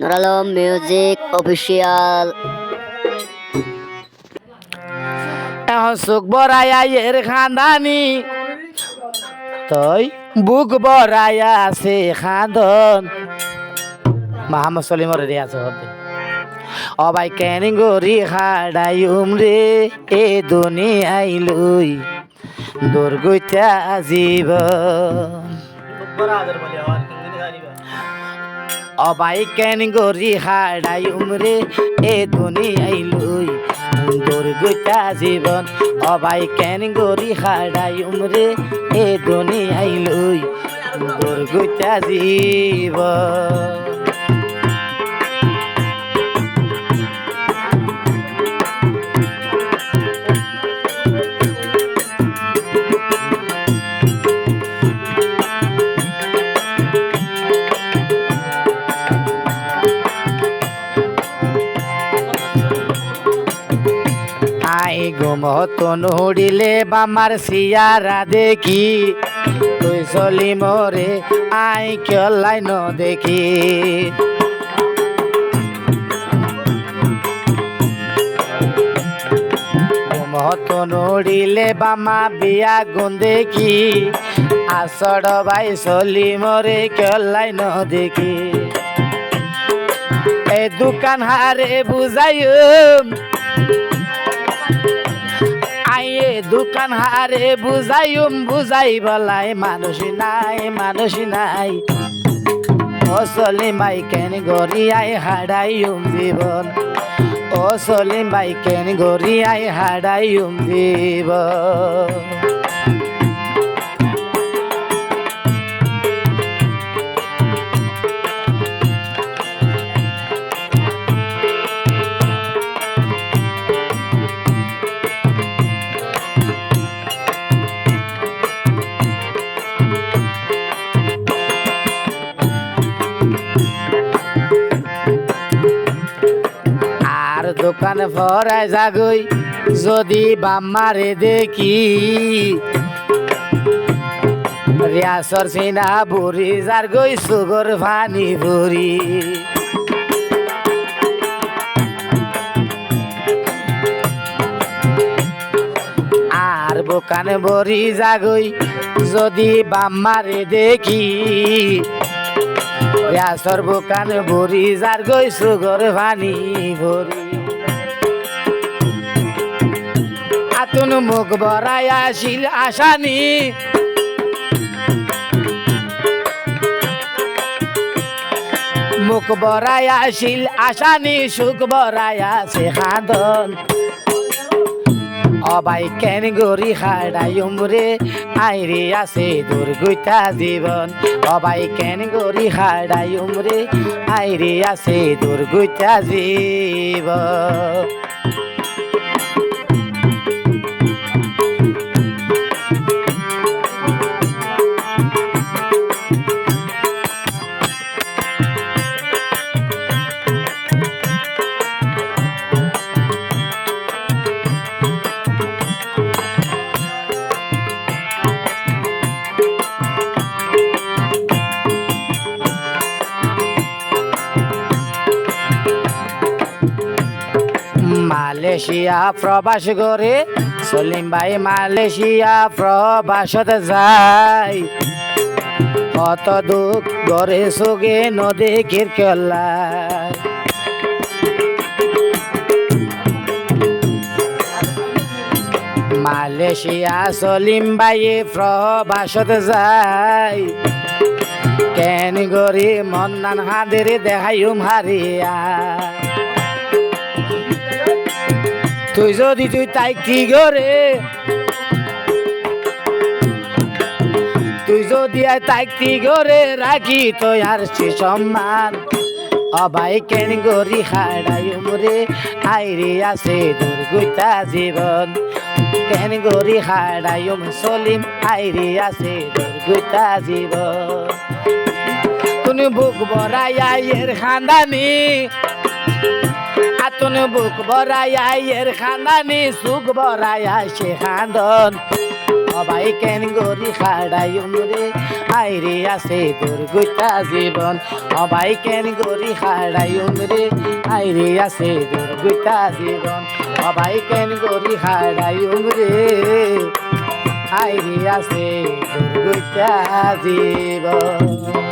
Nur Alam music official. এখন সুখ বরাইয়া এর খানদানি তই বুক বরাইয়া আছে খান্দন মাহমদ সলিমর রে আছে হতে অবাই কেন গরি খাড়াই উমরে এ দুনিয়াই লই দুর্গইতা জীবন অবাই কেন গরি খাড়াই উমরে এ দুনিয়াই লই দুর্গইতা জীবন অবাই কেন গরি খাড়াই উমরে এ দুনিয়াই লই দুর্গইতা জীবন। আই গুমত নুড়িলে বামার সিয়ারা দেখি তুই চলি মরে আই কেলাই ন দেখি গুমত নুড়িলে বামা বিয়া গুন দেখি আসড় ভাই চলি মরে কেলাই ন দেখি এ দোকান হারে বুঝাইম আইয়ে দোকান হারে বুঝাইম বুঝাই বলাই মানুষ নাই ও সলিম ভাই কেন গরি আই হারাইম জীবন ও সলিম ভাই কেন গরি আই হারাইম জীবন। দোকান ভরায় জাগই যদি বাম্মারে দেখি রিয়াসর সিনা বুড়ি যার গই সুগর ভানি বুড়ি আর বোকান বরি জাগই যদি বাম্মারে দেখি রিয়াসর বোকান বুড়ি যার গই সুগর ভানি বুড়ি আতুন মুখ বরাই আসিল আসানি মুখ বরাই আসিল আসানি সুখ বরাই আছে খাদন অবাই কেন গরি খাড়াই উমরে আইরে আছে দুর্গইতা জীবন অবাই কেন গরি খাড়াই উমরে আইরে আছে দুর্গইতা জীবন। মালয়েশিয়া প্রবাস করে সলিম ভাই মালয়েশিয়া প্রবাসত যায় কত দুঃখ গড়ে সোগে নদেখির কেলা মালয়েশিয়া সলিম ভাই প্রবাসত যায় কেন গরি মন নান হাদের দেখাইম হারিয়া তুই যদি তুই তাই কি করে তুই যদি তাই কি করে রাখি তো আর সে সম্মান অবাই কেন গরি খাড়াই উমরে আইরে আছে দুর্গইতা জীবন কেন গরি খাড়াই সলিম আইরে আছে দুর্গইতা জীবন। তুমি বুক বরাইয়া এর খানদানি আতুন বুক বরাইয়া এর খানদানি সুখ বরাইয়া সে খান্দন অবাই কেন গরি খাড়াইম রে আইরে আছে দুর্গতা জীবন অবাই কেন গরি খাড়াইম রে আইরে আছে দুর্গতা জীবন অবাই কেন গরি খাড়াইম রে আইরে আছে দুর্গতা জীবন